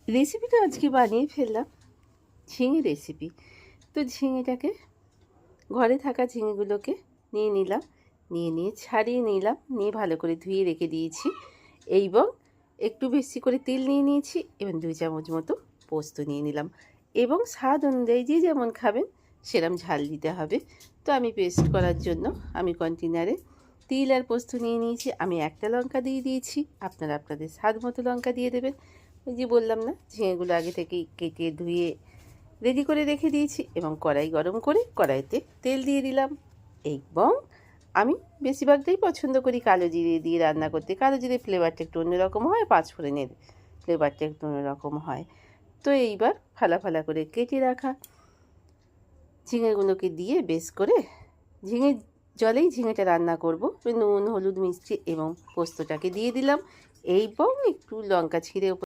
রেসিপিটা আজকে বানিয়ে ফেললাম, ঝিঙে রেসিপি। তো ঝিঙেটাকে, ঘরে থাকা ঝিঙেগুলোকে নিয়ে নিলাম, নিয়ে ছাড়িয়ে নিলাম, নিয়ে ভালো করে ধুয়ে রেখে দিয়েছি। এবং একটু বেশি করে তেল নিয়ে নিয়েছি এবং 2 চামচ মতো পোস্ত নিয়ে নিলাম। এবং স্বাদ অনুযায়ী যে যেমন খাবেন সেরম ঝাল দিতে হবে। তো আমি পেস্ট করার জন্য আমি কন্টেনারে তিল আর পোস্ত নিয়ে নিয়েছি। আমি একটা লঙ্কা দিয়ে দিয়েছি, আপনারা আপনাদের স্বাদ মতো লঙ্কা দিয়ে দেবেন। ওই যে বললাম না, ঝিঙেগুলো আগে থেকেই কেটে ধুয়ে রেডি করে রেখে দিয়েছি। এবং কড়াই গরম করে কড়াইতে তেল দিয়ে দিলাম। এবং আমি বেশিরভাগটাই পছন্দ করি কালো জিরে দিয়ে রান্না করতে। কালো জিরে ফ্লেভারটা একটু অন্যরকম হয়, পাঁচফোড়নের ফ্লেভারটা একটু অন্যরকম হয়। তো এইবার ফালা ফালা করে কেটে রাখা ঝিঙেগুলোকে দিয়ে বেশ করে, ঝিঙের জলেই ঝিঙেটা রান্না করব। নুন, হলুদ, মিষ্টি এবং পোস্তটাকে দিয়ে দিলাম এবং একটু লঙ্কা ছিঁড়ে